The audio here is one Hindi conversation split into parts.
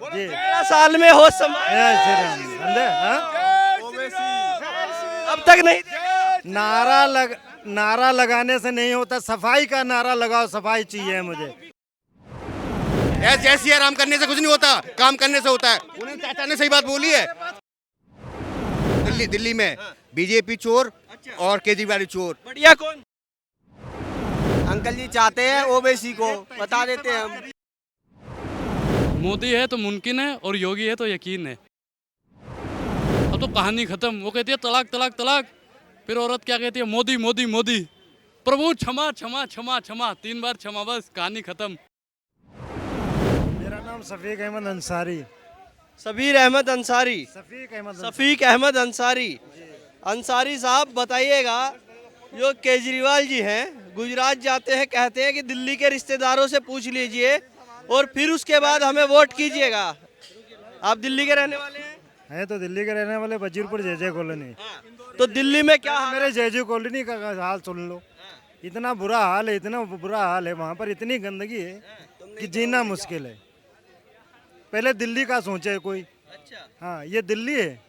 जी 13 साल में होश संभाल जय श्री राम समझे हाँ? अब तक नहीं देखा। नारा लगाने से नहीं होता, सफाई का नारा लगाओ, सफाई चाहिए मुझे। जय सिया राम करने से कुछ नहीं होता, काम करने से होता है। उन्होंने चाचा ने सही बात बोली है। दिल्ली में बीजेपी चोर और केजरीवाल चोर। बढ़िया कौन? अंकल जी चाहते हैं ओबीसी को, बता देते हैं हम। मोदी है तो मुमकिन है और योगी है तो यकीन है। अब तो कहानी खत्म। वो कहती है तलाक तलाक तलाक, फिर औरत क्या कहती है? मोदी मोदी मोदी। प्रभु क्षमा क्षमा क्षमा क्षमा, 3 बार क्षमा, बस कहानी खत्म। मेरा नाम शफीक अहमद अंसारी। सबीर अहमद अंसारी। शफीक अहमद अंसारी। अंसारी साहब बताइएगा, जो केजरीवाल जी हैं गुजरात जाते हैं, कहते हैं कि दिल्ली के रिश्तेदारों से पूछ लीजिए और फिर उसके बाद हमें वोट कीजिएगा। आप दिल्ली के रहने वाले हैं? है तो दिल्ली के रहने वाले, वजीरपुर जय कॉलोनी। तो दिल्ली में क्या हाल है? मेरे जय कॉलोनी का हाल सुन लो। इतना बुरा हाल है, इतना बुरा हाल है वहाँ पर, इतनी गंदगी है कि जीना मुश्किल है। पहले दिल्ली का सोचे कोई। अच्छा, हाँ ये दिल्ली है।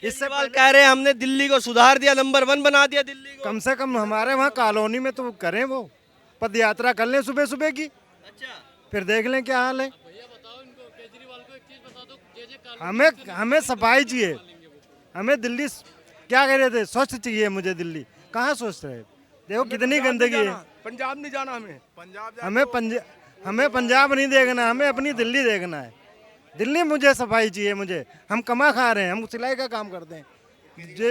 इससे कह रहे हैं हमने दिल्ली को सुधार दिया, नंबर 1 बना दिया दिल्ली को। कम से कम हमारे वहाँ कॉलोनी में तो करें, वो पद यात्रा कर लें सुबह सुबह की, अच्छा, फिर देख लें क्या हाल है। हमें सफाई चाहिए। हमें दिल्ली क्या कह रहे थे, स्वच्छ चाहिए मुझे। दिल्ली कहाँ स्वच्छ है? देखो कितनी गंदगी है। पंजाब नहीं जाना हमें। हमें पंजाब नहीं देखना, हमें अपनी दिल्ली देखना है। दिल्ली मुझे सफाई चाहिए मुझे। हम कमा खा रहे हैं, हम सिलाई का काम करते हैं,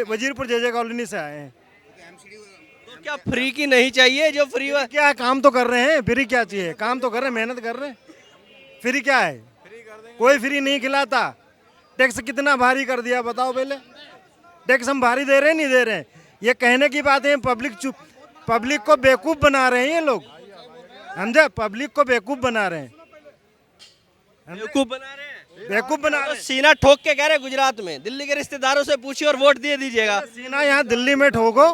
वजीरपुर जय कॉलोनी से आए हैं। तो क्या फ्री की नहीं चाहिए? जो फ्री क्या काम तो कर रहे हैं, फ्री क्या चाहिए? काम तो कर रहे हैं, मेहनत कर रहे हैं। फ्री क्या है? कोई फ्री नहीं खिलाता। टैक्स कितना भारी कर दिया बताओ पहले। टैक्स हम भारी दे रहे हैं, नहीं दे रहे हैं? ये कहने की बात है। पब्लिक को बेवकूफ़ बना रहे हैं ये लोग, समझे? पब्लिक को बेवकूफ़ बना रहे हैं, बेवकूफ बना रहे हैं। बेवकूफ़ बना रहे तो हैं। सीना ठोक के कह रहे हैं गुजरात में दिल्ली के रिश्तेदारों से पूछिए और वोट दे दीजिएगा। सीना यहाँ दिल्ली में ठोको,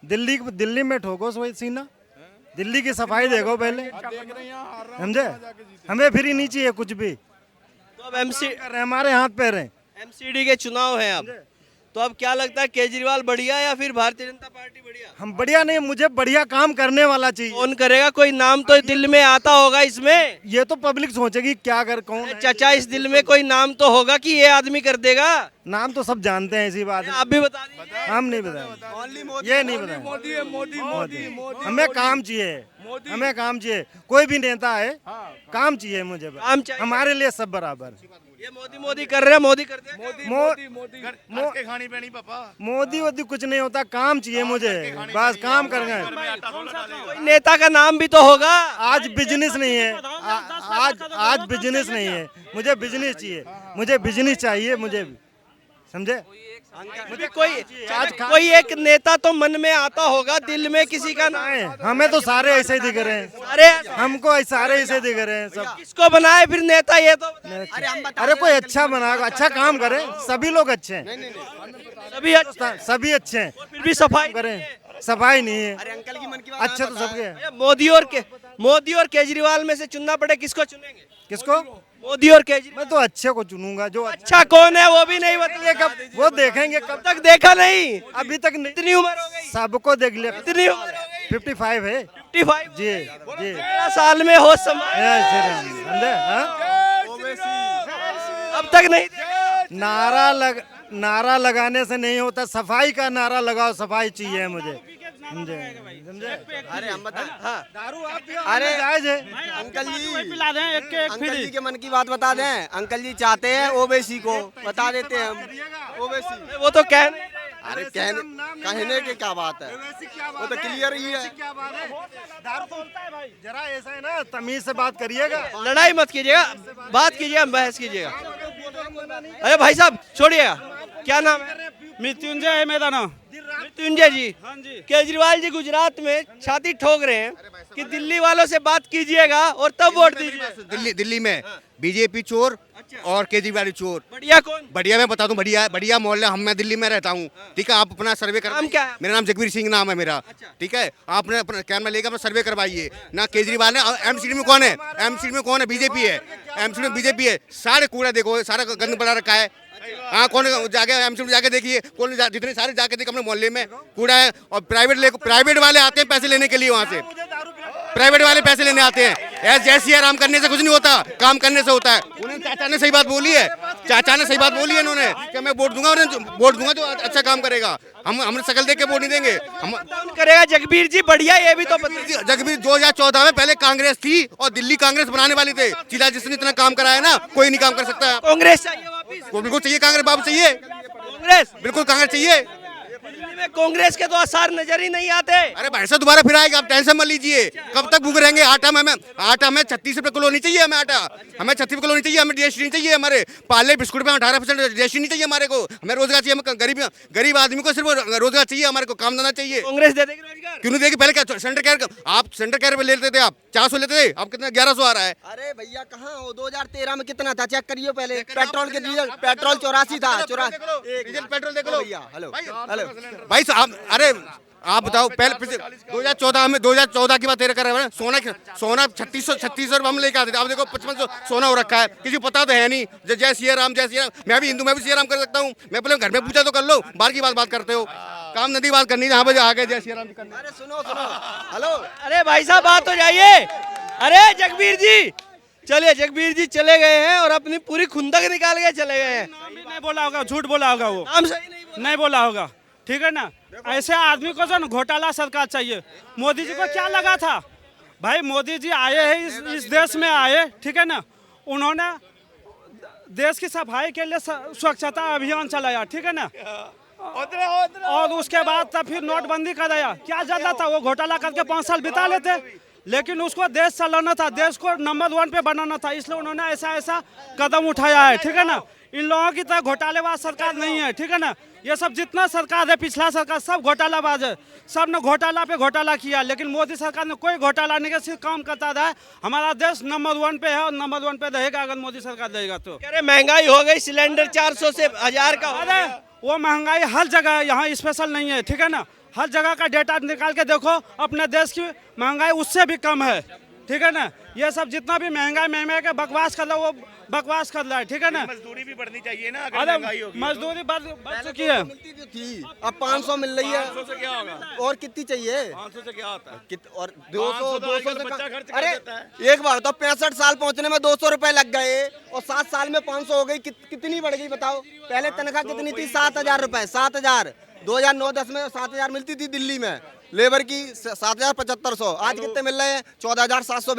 दिल्ली में ठोको सोई सीना। दिल्ली की सफाई देखो पहले, समझे? हमें फ्री नहीं चाहिए कुछ भी। तो अब हमारे हाथ पैर हैं। एमसीडी के चुनाव हैं अब, तो अब क्या लगता है, केजरीवाल बढ़िया या फिर भारतीय जनता पार्टी बढ़िया? हम बढ़िया नहीं, मुझे बढ़िया काम करने वाला चाहिए। कौन करेगा? कोई नाम तो दिल में आता होगा इसमें। ये तो पब्लिक सोचेगी क्या कर कौन है। चाचा, इस दिल में कोई नाम तो होगा कि ये आदमी कर देगा। नाम तो सब जानते हैं, इसी बात है। आप भी बता दीजिए। हम नहीं बताएंगे, ये नहीं बताएंगे। हमें काम चाहिए, हमें काम चाहिए। कोई भी नेता है, काम चाहिए मुझे। काम चाहिए। हमारे लिए सब बराबर। ये मोदी मोदी कर रहे हैं, मोदी कर दे। खानी पैनी पापा। मोदी वोदी कुछ नहीं होता, काम चाहिए मुझे, बस काम कर गए। कोई नेता का नाम भी तो होगा। आज बिजनेस नहीं है, आज बिजनेस नहीं है। मुझे बिजनेस चाहिए, मुझे बिजनेस चाहिए मुझे, समझे? मुझे कोई एक नेता तो मन में आता होगा, दिल में किसी का नाम है। हमें तो सारे ऐसे ही दिख रहे हैं, अरे हमको सारे ऐसे दिख रहे हैं सब। किसको बनाए फिर नेता? ये तो अरे कोई अच्छा बनाएगा, अच्छा काम करे। सभी लोग अच्छे हैं, सभी अच्छा, सभी अच्छे हैं, फिर भी सफाई करें। सफाई नहीं है, अंकल की मन की अच्छे तो सबके हैं। मोदी और केजरीवाल में से चुनना पड़े, किसको चुनेंगे? किसको? मोदी और केजरीवाल। मैं तो अच्छे को चुनूंगा। जो अच्छा कौन है वो भी नहीं बताएंगे। कब वो देखेंगे, कब तक देखा नहीं, अभी तक नहीं। इतनी उम्र हो गई, सबको देख लिया। इतनी उम्र हो गई। 55 है 55 जी जी। 13 साल में होश संभाल जय श्री राम समझे हाँ? अब तक नहीं देखा। नारा लगाने से नहीं होता, सफाई का नारा लगाओ, सफाई चाहिए मुझे, समझे? अरे हम बता। हाँ, अरे जायज है। अंकल जी के मन की बात बता दें। अंकल जी चाहते हैं ओबीसी को, बता देते हैं हम। ओबीसी वो तो कह नहीं रहे। अरे कहने की क्या बात है, वो तो क्लियर ही है। जरा ऐसा है ना, तमीज से बात करिएगा। लड़ाई मत कीजिएगा, बात कीजिएगा, बहस कीजिएगा। अरे भाई साहब छोड़िएगा, क्या नाम है? मृत्युंजय है मेरा नाम। मृत्युंजय जी। हाँ जी। केजरीवाल जी गुजरात में छाती ठोक रहे हैं कि दिल्ली वालों से बात कीजिएगा और तब वोट दीजिए। दिल्ली में बीजेपी चोर और केजरीवाल चोर। बढ़िया कौन? बढ़िया मैं बता दूं, बढ़िया मोहल्ला। मैं दिल्ली में रहता हूँ, ठीक है। आप अपना सर्वे कर। नाम क्या है? मेरा नाम जगवीर सिंह नाम है मेरा, ठीक है। आपने अपना कैमरा लेकर अपना सर्वे करवाइए ना। केजरीवाल है। एमसीडी में कौन है? एमसीडी में कौन है? बीजेपी है। एमसीडी में बीजेपी है। सारे कूड़ा देखो, सारा गंद पड़ा रखा है। हाँ, कौन जाके एमसीडी में जाके देखिए, कौन जितने सारे जाके देखिए अपने मोहल्ले में कूड़ा है। और प्राइवेट वाले आते हैं पैसे लेने के लिए, वहाँ से प्राइवेट वाले पैसे लेने आते हैं। जय सिया राम करने से कुछ नहीं होता, काम करने से होता है। उन्होंने चाचा ने सही बात बोली है, चाचा ने सही बात बोली है इन्होंने कि मैं वोट दूंगा, उन्हें वोट दूंगा तो अच्छा काम करेगा। हम शकल देख के वोट नहीं देंगे। हम कौन करेगा? जगबीर जी बढ़िया, ये भी तो पता। जगबीर 2014 में पहले कांग्रेस थी और दिल्ली कांग्रेस बनाने वाली थे। चिला जिसने इतना काम कराया ना, कोई नहीं काम कर सकता। कांग्रेस चाहिए वापिस? बिल्कुल चाहिए कांग्रेस, बाबू चाहिए, कांग्रेस बिल्कुल कांग्रेस चाहिए। दिल्ली में कांग्रेस के तो आसार नजर ही नहीं आते। अरे भाई साहब दोबारा फिर आएगा, आप टेंशन मत लीजिए। कब तक भूख रहेंगे? आटा हमें 36 रुपए किलो नहीं चाहिए। हमें आटा हमें 36 किलो नहीं चाहिए। हमें जीएसटी नहीं चाहिए। हमारे पार्ले बिस्कुट पे 18% जीएसटी नहीं चाहिए हमारे को। हमें रोजगार चाहिए। हमें गरीब आदमी को सिर्फ रोजगार चाहिए, हमारे को काम धंधा चाहिए। कांग्रेस दे देगी रोजगार? क्यों नहीं देगी? पहले क्या सेंटर केयर पे लेते थे आप 400 लेते थे, अब कितना 1100 आ रहा है। अरे भैया कहाँ हो? 2013 में कितना था? चेक करिए पहले। पेट्रोल के डीजल, पेट्रोल 84 था। 84 डीजल पेट्रोल देख लो भैया। हेलो भाई साहब। अरे आप बताओ, पहले 2014 में 2014 की बात तेरे कर रहे हैं। सोना 3600 रुपये हम लेके आते थे। अब देखो 5500 सोना हो रखा है। किसी को पता तो है नहीं। जय सिया राम, जय सिया राम। मैं भी हिंदू, मैं भी सिया राम कर सकता हूँ। मैं पहले घर में पूछा तो कर लो, बाहर की बात करते हो। काम नदी बात करनी, यहाँ पे आगे जय सिया राम करनी। अरे सुनो हेलो। अरे भाई साहब बात हो जाइए। अरे जगबीर जी चलिए, जगबीर जी चले गए हैं और अपनी पूरी खुंदक निकाल के चले गए हैं। नाम भी नहीं बोला होगा, झूठ बोला होगा वो, नाम सही नहीं बोला होगा, ठीक है ना। ऐसे आदमी को जो घोटाला सरकार चाहिए। मोदी जी को क्या लगा था भाई? मोदी जी आए हैं इस देश में आए, ठीक है ना। उन्होंने देश की सफाई के लिए स्वच्छता अभियान चलाया, ठीक है ना। और उसके बाद तब फिर नोटबंदी कराया। क्या ज्यादा था? वो घोटाला करके 5 साल बिता लेते, लेकिन उसको देश चलाना था, देश को नंबर 1 पे बनाना था, इसलिए उन्होंने ऐसा कदम उठाया है, ठीक है ना। इन लोगों की तरह घोटालेबाज सरकार नहीं है, ठीक है ना। ये सब जितना सरकार है, पिछला सरकार सब घोटालाबाज है। सब ने घोटाला पे घोटाला किया, लेकिन मोदी सरकार ने कोई घोटाला नहीं किया, सिर्फ काम करता रहा। हमारा देश नंबर 1 पे है और नंबर 1 पे रहेगा अगर मोदी सरकार रहेगा तो। कह रहे महंगाई हो गई, सिलेंडर 400 से 1000 का। अरे वो महंगाई हर जगह है, यहाँ स्पेशल नहीं है, ठीक है ना। हर जगह का डेटा निकाल के देखो, अपने देश की महंगाई उससे भी कम है, ठीक है ना। ये सब जितना भी महंगाई के बकवास कर रहा है, वो बकवास कर रहा है, ठीक है ना। मजदूरी भी बढ़नी चाहिए ना। अरे मजदूरी बढ़ चुकी है। मिलती तो थी, अब 500 मिल रही है। 500 से क्या होगा? और कितनी चाहिए? 500 से क्या होता है? और 200 200 से बच्चा खर्च कर अरे देता है। एक बार तो 65 साल पहुंचने में 200 रुपए लग गए और 7 साल में 500 हो गई। कितनी बढ़ गई बताओ? पहले तनख्वाह कितनी थी? 7000 रुपए। 7000 2009-10 में 7000 मिलती थी दिल्ली में लेबर की। 7,7500। आज कितने मिल रहे हैं? 14,700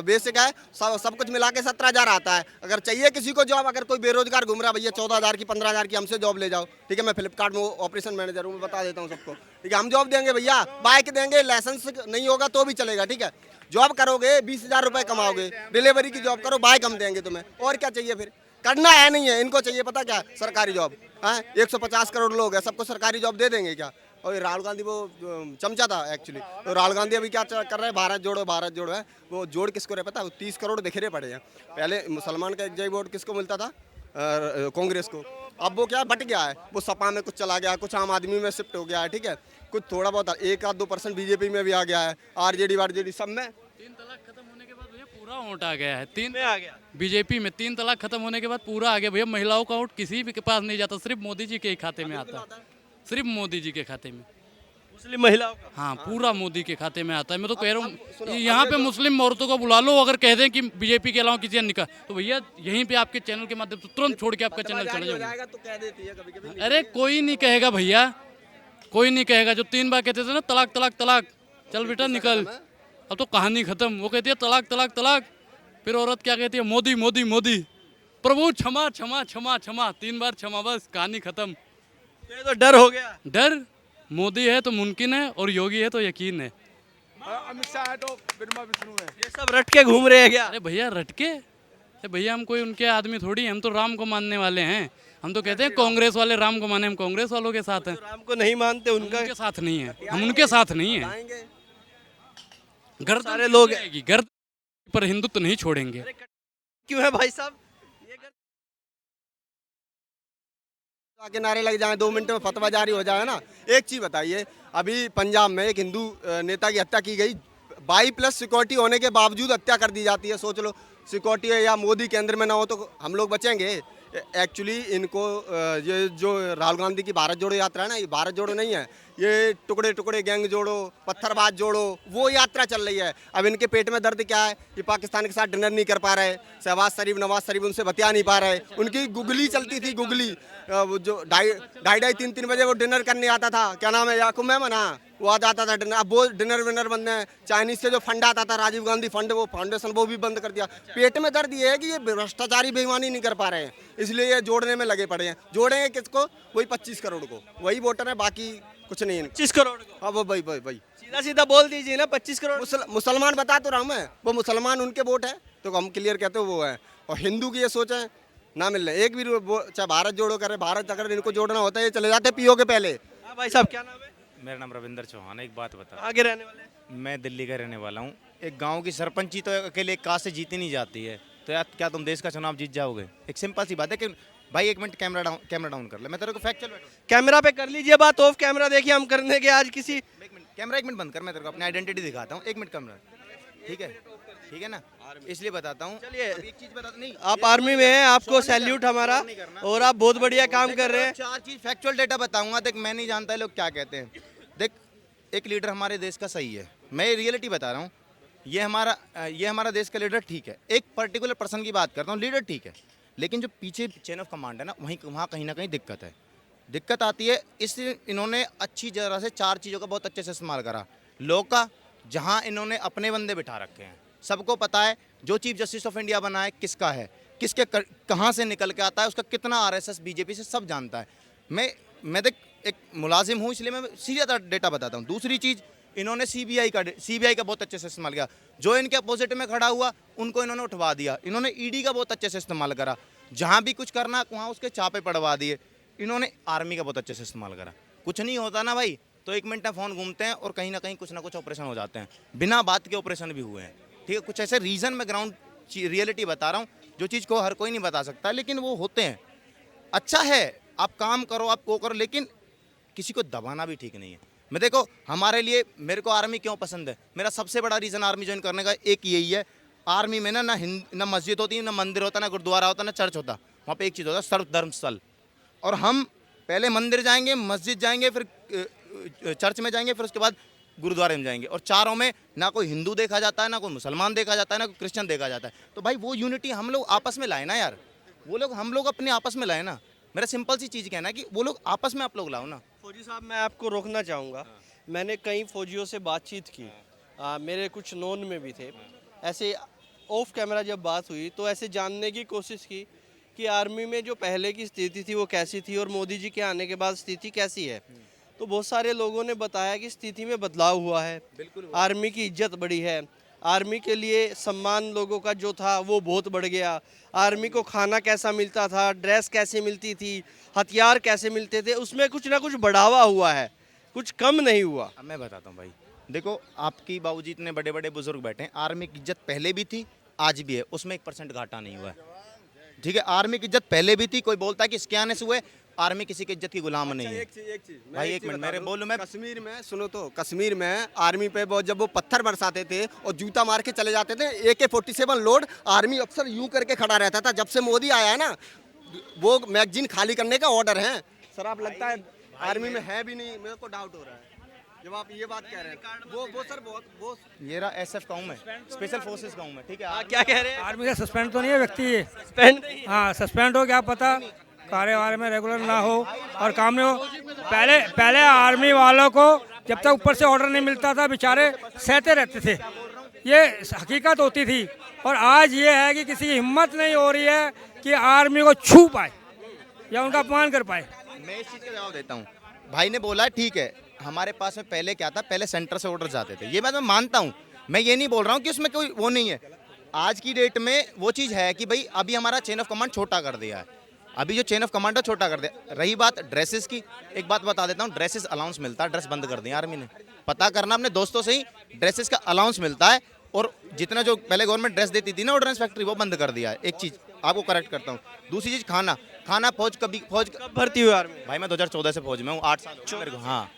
बेसिक है। सब कुछ मिला के 17,000 आता है। अगर चाहिए किसी को जॉब, अगर कोई बेरोजगार घूम रहा है, भैया 14,000 की 15,000 की हमसे जॉब ले जाओ, ठीक है। मैं फ्लिपकार्ट में ऑपरेशन मैनेजर हूँ, मैं बता देता हूँ सबको, ठीक है। हम जॉब देंगे भैया, बाइक देंगे, लाइसेंस नहीं होगा तो भी चलेगा, ठीक है। जॉब करोगे 20,000 रुपए कमाओगे, डिलीवरी की जॉब करो, बाइक हम देंगे तुम्हें। और क्या चाहिए फिर? करना है नहीं है इनको, चाहिए पता क्या? सरकारी जॉब। हाँ, 150 करोड़ लोग हैं, सबको सरकारी जॉब दे देंगे क्या? और राहुल गांधी वो चमचा था एक्चुअली। तो राहुल गांधी अभी क्या कर रहे हैं? भारत जोड़ो है। वो जोड़ किसको रहे पता है? 30 करोड़ बिखरे पड़े हैं। पहले मुसलमान का एक जय वोट किसको मिलता था? कांग्रेस को। अब वो क्या बट गया है? वो सपा में कुछ चला गया, कुछ आम आदमी में शिफ्ट हो गया है, ठीक है। कुछ थोड़ा बहुत 1-2% बीजेपी में भी आ गया है, आरजेडी सब में। 3 तलाक खत्म होने के बाद भैया पूरा वोट आ गया है। 3 में आ गया बीजेपी में 3 तलाक खत्म होने के बाद पूरा आ गया भैया। महिलाओं का वोट किसी भी के पास नहीं जाता, सिर्फ मोदी जी के ही खाते में आता है। सिर्फ मोदी जी के खाते में, मुस्लिम महिलाओं का। हाँ पूरा मोदी के खाते में आता है। मैं तो कह रहा हूँ यहाँ पे मुस्लिम औरतों को बुला लो, अगर कह दें कि बीजेपी के अलावा किसी निकाल, तो भैया यहीं पे आपके चैनल के माध्यम से तुरंत छोड़ के आपका चैनल चले जाएगा। तो कह देती है कभी-कभी। अरे कोई नहीं कहेगा भैया, कोई नहीं कहेगा। जो 3 बार कहते थे ना तलाक तलाक तलाक, चल बेटा निकल, अब तो कहानी खत्म। वो कहती है तलाक तलाक तलाक, फिर औरत क्या कहती है? मोदी मोदी मोदी। प्रभु क्षमा क्षमा क्षमा क्षमा, 3 बार क्षमा, बस कहानी खत्म। ये तो डर हो गया। डर मोदी है तो मुमकिन है और योगी है तो यकीन है। अमित शाह है तो ब्रह्मा विष्णु है। ये सब रट के घूम रहे हैं क्या? अरे भैया रटके, अरे भैया हम कोई उनके आदमी थोड़ी हैं, हम तो राम को मानने वाले हैं। हम तो कहते हैं कांग्रेस वाले राम को माने, हम कांग्रेस वालों के साथ हैं। राम को नहीं मानते, उनका उनके साथ नहीं है, हम उनके साथ नहीं है। गर्दन सारे लोग जाएगी, गर्दन पर हिंदुत्व नहीं छोड़ेंगे। क्यों है भाई साहब? के नारे लग जाए, 2 मिनट में फतवा जारी हो जाए ना। एक चीज बताइए, अभी पंजाब में एक हिंदू नेता की हत्या की गई, 22+ सिक्योरिटी होने के बावजूद हत्या कर दी जाती है। सोच लो, सिक्योरिटी या मोदी केंद्र में ना हो तो हम लोग बचेंगे? एक्चुअली इनको ये जो राहुल गांधी की भारत जोड़ो यात्रा है ना, ये भारत जोड़ो नहीं है, ये टुकड़े टुकड़े गैंग जोड़ो, पत्थरबाज जोड़ो, वो यात्रा चल रही है। अब इनके पेट में दर्द क्या है? ये पाकिस्तान के साथ डिनर नहीं कर पा रहे, शहबाज शरीफ नवाज शरीफ उनसे बतिया नहीं पा रहे। उनकी गुगली चलती थी, गुगली, वो जो 2:30-3 बजे वो डिनर करने आता था, क्या नाम है, याकूब मेमन, हाँ, वो आ जाता था डिनर। अब वो डिनर विनर बंद है। चाइनीज से जो फंड आता था, राजीव गांधी फंड, वो फाउंडेशन, वो भी बंद कर दिया। पेट में दर्द ये है कि ये भ्रष्टाचारी बेईमानी नहीं कर पा रहे हैं, इसलिए ये जोड़ने में लगे पड़े हैं। जोड़ेंगे किसको? वही 25 करोड़ को, वही वोटर है, बाकी कुछ नहीं है। 25 करोड़ को? हाँ, वो भाई सीधा सीधा बोल दीजिए ना, 25 करोड़। मुसलमान बता तो रहा हूँ मैं, वो मुसलमान उनके वोट है तो हम क्लियर कहते हो वो है। और हिंदू की ये सोच है ना मिल रहे एक भी चाहे भारत जोड़ो करे, भारत अगर इनको जोड़ना होता है ये चले जाते पीओ के पहले। हाँ भाई साहब, क्या नाम है? मेरा नाम रविंदर चौहान है। एक बात बता, आगे रहने वाले हैं? मैं दिल्ली का रहने वाला हूँ। एक गांव की सरपंची तो अकेले एक कास्ट से जीती नहीं जाती है, तो यार क्या तुम देश का चुनाव जीत जाओगे? एक सिंपल सी बात है कि भाई 1 मिनट कैमरा डाउन कर ले, मैं तेरे को फैक्चुअल कैमरा पे कर लीजिए बात, ऑफ कैमरा देखिए हम करने के आज किसी। 1 मिनट कैमरा 1 मिनट बंद कर, मैं तेरे को अपनी आइडेंटिटी दिखाता हूँ। 1 मिनट कैमरा, ठीक है ना, इसलिए बताता हूँ। चलिए, एक चीज बता, नहीं आप आर्मी में हैं, आपको सैल्यूट हमारा, और आप बहुत बढ़िया काम कर रहे हैं। 4 चीज फैक्चुअल डेटा बताऊंगा। देख, मैं नहीं जानता लोग क्या कहते हैं। देख, एक लीडर हमारे देश का सही है, मैं रियलिटी बता रहा हूँ। ये हमारा देश का लीडर ठीक है। एक पर्टिकुलर पर्सन की बात करता हूँ, लीडर ठीक है, लेकिन जो पीछे चेन ऑफ कमांड है ना, वहाँ कहीं ना कहीं दिक्कत आती है। इसलिए इन्होंने अच्छी तरह से 4 चीज़ों का बहुत अच्छे से इस्तेमाल करा। लॉ का, जहाँ इन्होंने अपने बंदे बिठा रखे हैं, सबको पता है जो चीफ जस्टिस ऑफ इंडिया बना है किसका है, किसके कहाँ से निकल के आता है, उसका कितना आरएसएस बीजेपी से सब जानता है। मैं देख एक मुलाजिम हूँ, इसलिए मैं सीधा डेटा बताता हूँ। दूसरी चीज़, इन्होंने सीबीआई का बहुत अच्छे से इस्तेमाल किया। जो इनके अपोजिट में खड़ा हुआ उनको इन्होंने उठवा दिया। इन्होंने ईडी का बहुत अच्छे से इस्तेमाल करा, जहाँ भी कुछ करना वहाँ उसके चापे पड़वा दिए। इन्होंने आर्मी का बहुत अच्छे से इस्तेमाल करा। कुछ नहीं होता ना भाई, तो 1 मिनट में फ़ोन घूमते हैं और कहीं ना कहीं कुछ ना कुछ ऑपरेशन हो जाते हैं। बिना बात के ऑपरेशन भी हुए हैं, ठीक है। कुछ ऐसे रीज़न मैं ग्राउंड रियलिटी बता रहा हूँ, जो चीज़ को हर कोई नहीं बता सकता, लेकिन वो होते हैं। अच्छा है, आप काम करो, आप को करो, लेकिन किसी को दबाना भी ठीक नहीं है। मैं देखो, हमारे लिए, मेरे को आर्मी क्यों पसंद है, मेरा सबसे बड़ा रीज़न आर्मी ज्वाइन करने का एक यही है। आर्मी में ना मस्जिद होती, ना मंदिर होता, ना गुरुद्वारा होता, ना चर्च होता। वहाँ पे एक चीज़ होता है, सर्वधर्म स्थल। और हम पहले मंदिर जाएंगे, मस्जिद जाएंगे, फिर चर्च में जाएंगे, फिर उसके बाद गुरुद्वारे में जाएंगे। और चारों में ना कोई हिंदू देखा जाता है, ना कोई मुसलमान देखा जाता है, ना कोई क्रिश्चियन देखा जाता है। तो भाई वो यूनिटी हम लोग आपस में लाए ना यार, हम लोग अपने आपस में लाए ना। मेरा सिंपल सी चीज़ कहना है कि वो लोग आपस में आप लोग लाओ ना। फौजी साहब, मैं आपको रोकना चाहूँगा। मैंने कई फौजियों से बातचीत की, मेरे कुछ नोन में भी थे। ऐसे ऑफ कैमरा जब बात हुई तो ऐसे जानने की कोशिश की कि आर्मी में जो पहले की स्थिति थी वो कैसी थी और मोदी जी के आने के बाद स्थिति कैसी है। तो बहुत सारे लोगों ने बताया कि स्थिति में बदलाव हुआ है, आर्मी की इज्जत बढ़ी है, आर्मी के लिए सम्मान लोगों का जो था वो बहुत बढ़ गया। आर्मी को खाना कैसा मिलता था, ड्रेस कैसे मिलती थी, हथियार कैसे मिलते थे, उसमें कुछ ना कुछ बढ़ावा हुआ है, कुछ कम नहीं हुआ। अब मैं बताता हूँ भाई, देखो आपकी बाबूजी इतने बड़े बड़े बुजुर्ग बैठे हैं, आर्मी की इज्जत पहले भी थी, आज भी है, उसमें 1% घाटा नहीं हुआ है, ठीक है। आर्मी की इज्जत पहले भी थी। कोई बोलता है कि इसके आने से हुए, आर्मी किसी की इज्जत की गुलाम नहीं है। एक चीज भाई, एक मिनट मेरे बोलूं मैं। कश्मीर में सुनो तो, कश्मीर में आर्मी पे जब वो पत्थर बरसाते थे और जूता मार के चले जाते थे, AK-47 लोड आर्मी अफसर यूं करके खड़ा रहता था। जब से मोदी आया है ना, वो मैगजीन खाली करने का ऑर्डर है। सर, आप लगता है आर्मी में है भी नहीं, मेरे को डाउट हो रहा है जब आप ये बात कह रहे हैं। वो सर वो ये रहा SF का हूँ मैं, स्पेशल फोर्सेस का हूँ मैं, ठीक है। क्या कह रहे हैं? आर्मी का सस्पेंड तो नहीं है व्यक्ति, ये सस्पेंड? हाँ, सस्पेंड हो, क्या पता कार्यवाही में रेगुलर ना हो और काम नहीं हो। पहले आर्मी वालों को जब तक ऊपर से ऑर्डर नहीं मिलता था, बेचारे सहते रहते थे, ये हकीकत होती थी। और आज ये है कि किसी की हिम्मत नहीं हो रही है कि आर्मी को छू पाए या उनका अपमान कर पाए। मैं इस चीज़ का जवाब देता हूँ। भाई ने बोला ठीक है, हमारे पास में पहले क्या था, पहले सेंटर से ऑर्डर आते थे, ये बात मैं मानता हूँ। मैं ये नहीं बोल रहा हूँ कि उसमें कोई वो नहीं है। आज की डेट में वो चीज़ है कि भाई अभी हमारा चेन ऑफ कमांड छोटा कर दिया है। अभी जो चेन ऑफ कमांड है छोटा कर दिया। रही बात ड्रेसेस की, एक बात बता देता हूँ, ड्रेसेस अलाउंस मिलता है, ड्रेस बंद कर दिया आर्मी ने। पता करना अपने दोस्तों से ही, ड्रेसेस का अलाउंस मिलता है, और जितना जो पहले गवर्नमेंट ड्रेस देती थी ना ऑर्डिनेंस फैक्ट्री, वो बंद कर दिया है। एक चीज़ आपको करेक्ट करता हूँ। दूसरी चीज़ खाना, फौज कभी फौज कब भर्ती हुई आर्मी? भाई मैं 2014 से फौज में हूँ, 8 साल हो गए मेरे को। हाँ